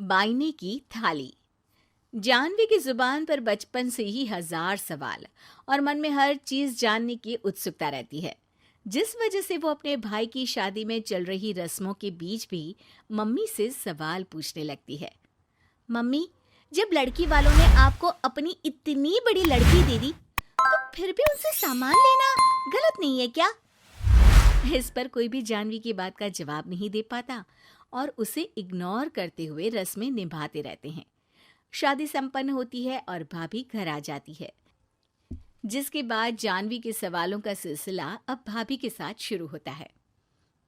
बाइने की थाली। जानवी की जुबान पर बचपन से ही हजार सवाल और मन में हर चीज जानने की उत्सुकता रहती है, जिस वजह से वो अपने भाई की शादी में चल रही रस्मों के बीच भी मम्मी से सवाल पूछने लगती है। मम्मी, जब लड़की वालों ने आपको अपनी इतनी बड़ी लड़की दे दी, तो फिर भी उनसे सामान लेना गलत नहीं है क्या? इस पर कोई भी जानवी की बात का जवाब नहीं दे पाता और उसे इग्नोर करते हुए रस्में निभाते रहते हैं। शादी संपन्न होती है और भाभी घर आ जाती है, जिसके बाद जानवी के सवालों का सिलसिला अब भाभी के साथ शुरू होता है।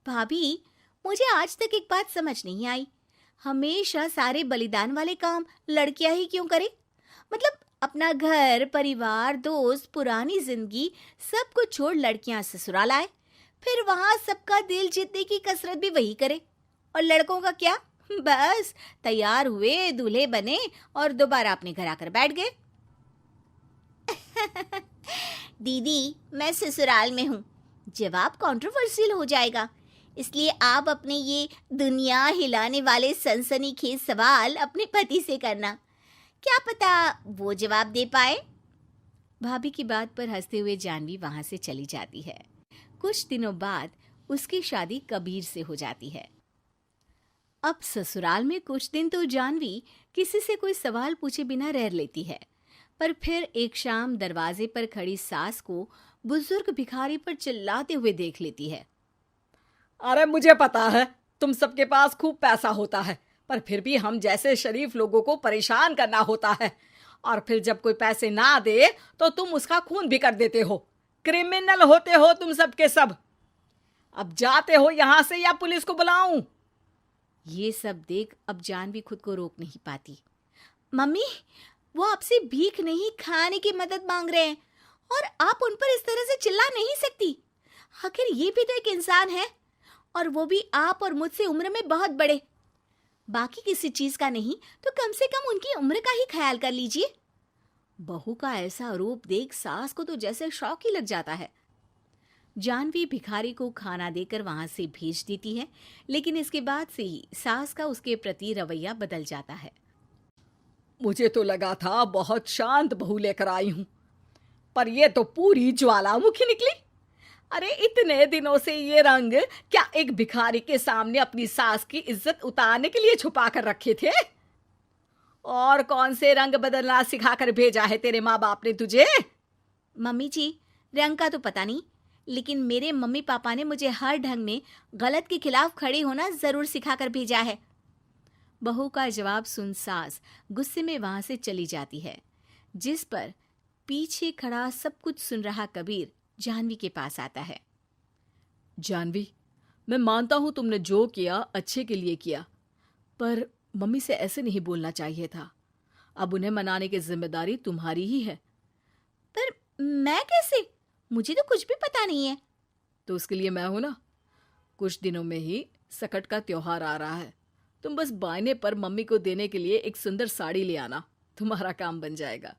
भाभी, मुझे आज तक एक बात समझ नहीं आई, हमेशा सारे बलिदान वाले काम लड़कियां ही क्यों करे? मतलब अपना घर, परिवार, दोस्त, पुरानी जिंदगी सब कुछ छोड़ लड़कियां ससुराल आए, फिर वहां सबका दिल जीतने की कसरत भी वही करे, और लड़कों का क्या? बस तैयार हुए, दूल्हे बने और दोबारा अपने घर आकर बैठ गए। दीदी, मैं ससुराल में हूँ, जवाब कंट्रोवर्शियल हो जाएगा, इसलिए आप अपने ये दुनिया हिलाने वाले सनसनीखेज सवाल अपने पति से करना, क्या पता वो जवाब दे पाए। भाभी की बात पर हंसते हुए जानवी वहां से चली जाती है। कुछ दिनों बाद उसकी शादी कबीर से हो जाती है। अब ससुराल में कुछ दिन तो जानवी किसी से कोई सवाल पूछे बिना रह लेती है, पर फिर एक शाम दरवाजे पर खड़ी सास को बुजुर्ग भिखारी पर चिल्लाते हुए देख लेती है। अरे मुझे पता है तुम सबके पास खूब पैसा होता है, पर फिर भी हम जैसे शरीफ लोगों को परेशान करना होता है, और फिर जब कोई पैसे ना दे तो तुम उसका खून भी कर देते हो। क्रिमिनल होते हो तुम सबके सब। अब जाते हो यहाँ से या पुलिस को बुलाऊं? ये सब देख अब जानवी खुद को रोक नहीं पाती। मम्मी, वो आपसे भीख नहीं, खाने की मदद मांग रहे हैं और आप उन पर इस तरह से चिल्ला नहीं सकती। आखिर ये भी तो एक इंसान है, और वो भी आप और मुझसे उम्र में बहुत बड़े। बाकी किसी चीज का नहीं तो कम से कम उनकी उम्र का ही ख्याल कर लीजिए। बहू का ऐसा रूप देख सास को तो जैसे शौक ही लग जाता है। जानवी भिखारी को खाना देकर वहां से भेज देती है, लेकिन इसके बाद से ही सास का उसके प्रति रवैया बदल जाता है। मुझे तो लगा था बहुत शांत बहू लेकर आई हूं, पर ये तो पूरी ज्वालामुखी निकली। अरे इतने दिनों से ये रंग क्या एक भिखारी के सामने अपनी सास की इज्जत उतारने के लिए छुपा कर रखे थे? और कौन से रंग बदलना सिखाकर भेजा है तेरे माँ बाप ने तुझे? मम्मी जी, रंग का तो पता नहीं, लेकिन मेरे मम्मी पापा ने मुझे हर ढंग में गलत के खिलाफ खड़े होना जरूर सिखाकर भेजा है। बहू का जवाब सुन सास गुस्से में वहां से चली जाती है, जिस पर पीछे खड़ा सब कुछ सुन रहा कबीर जानवी के पास आता है। जानवी, मैं मानता हूं तुमने जो किया अच्छे के लिए किया, पर मम्मी से ऐसे नहीं बोलना चाहिए था। अब उन्हें मनाने की जिम्मेदारी तुम्हारी ही है। पर मैं कैसे? मुझे तो कुछ भी पता नहीं है। तो उसके लिए मैं हूं ना। कुछ दिनों में ही सकट का त्योहार आ रहा है, तुम बस बायने पर मम्मी को देने के लिए एक सुंदर साड़ी ले आना, तुम्हारा काम बन जाएगा।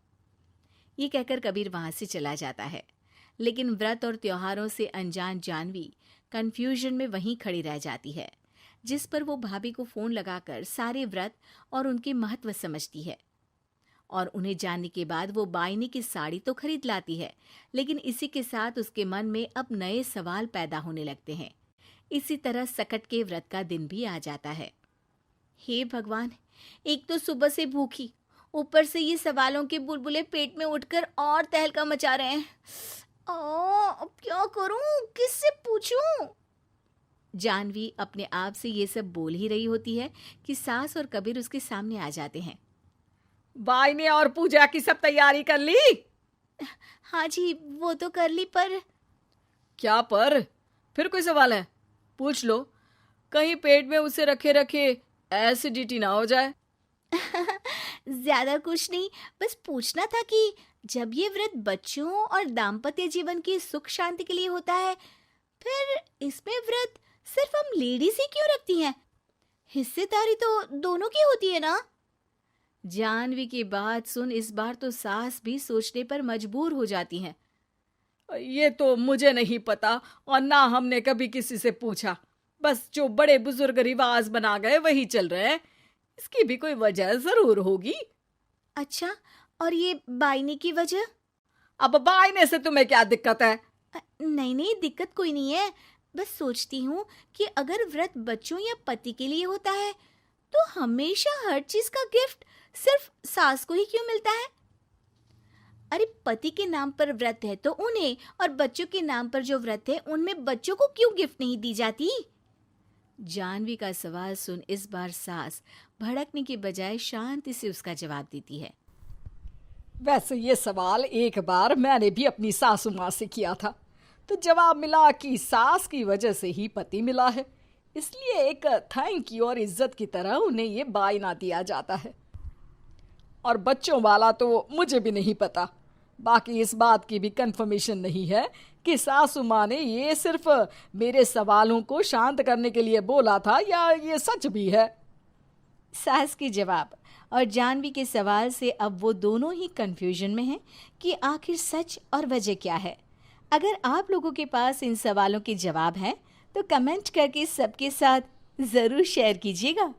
ये कहकर कबीर वहां से चला जाता है, लेकिन व्रत और त्योहारों से अनजान जानवी कंफ्यूजन में वहीं खड़ी रह जाती है, जिस पर वो भाभी को फोन लगाकर सारे व्रत और उनके महत्व समझती है। और उन्हें जानने के बाद वो बायने की साड़ी तो खरीद लाती है, लेकिन इसी के साथ उसके मन में अब नए सवाल पैदा होने लगते हैं। इसी तरह सकट के व्रत का दिन भी आ जाता है। हे भगवान, एक तो सुबह से भूखी, ऊपर से ये सवालों के बुलबुले पेट में उठकर और तहलका मचा रहे हैं। अब क्या करूं, किससे पूछूं? जानवी अपने आप से ये सब बोल ही रही होती है कि सास और कबीर उसके सामने आ जाते हैं। बायने और पूजा की सब तैयारी कर ली? हाँ जी, वो तो कर ली, पर क्या पर? फिर कोई सवाल है? पूछ लो, कहीं पेट में उसे रखे रखे एसिडिटी ना हो जाए। ज्यादा कुछ नहीं, बस पूछना था कि जब ये व्रत बच्चों और दाम्पत्य जीवन की सुख शांति के लिए होता है, फिर इसमें व्रत सिर्फ हम लेडीज ही क्यों रखती हैं? हिस्सेदारी तो दोनों की होती है ना? जानवी की बात सुन इस बार तो सास भी सोचने पर मजबूर हो जाती हैं। ये तो मुझे नहीं पता, और ना हमने कभी किसी से पूछा। बस जो बड़े बुजुर्ग रिवाज बना गए वही चल रहे हैं। इसकी भी कोई वजह जरूर होगी। अच्छा, और ये बायने की वजह? अब बायने से तुम्हें क्या दिक्कत है? नहीं नहीं, दिक्कत कोई नहीं है। बस सोचती हूँ कि अगर व्रत बच्चों या पति के लिए होता है तो हमेशा हर चीज का गिफ्ट सिर्फ सास को ही क्यों मिलता है? अरे पति के नाम पर व्रत है तो उन्हें, और बच्चों के नाम पर जो व्रत है उनमें बच्चों को क्यों गिफ्ट नहीं दी जाती? जानवी का सवाल सुन इस बार सास भड़कने की बजाय शांति से उसका जवाब देती है। वैसे ये सवाल एक बार मैंने भी अपनी सासू माँ से किया था, तो जवाब मिला कि सास की वजह से ही पति मिला है, इसलिए एक थैंक यू और इज्जत की तरह उन्हें ये बायना दिया जाता है। और बच्चों वाला तो मुझे भी नहीं पता। बाकी इस बात की भी कंफर्मेशन नहीं है कि सासू माँ ने ये सिर्फ मेरे सवालों को शांत करने के लिए बोला था या ये सच भी है। सास के जवाब और जानवी के सवाल से अब वो दोनों ही कंफ्यूजन में हैं कि आखिर सच और वजह क्या है। अगर आप लोगों के पास इन सवालों के जवाब हैं तो कमेंट करके सबके साथ जरूर शेयर कीजिएगा।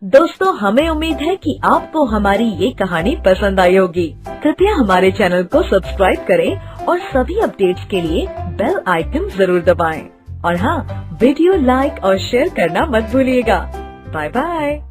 दोस्तों, हमें उम्मीद है कि आपको हमारी ये कहानी पसंद आई होगी। कृपया हमारे चैनल को सब्सक्राइब करें और सभी अपडेट्स के लिए बेल आइकन जरूर दबाएं। और हाँ, वीडियो लाइक और शेयर करना मत भूलिएगा। Bye bye.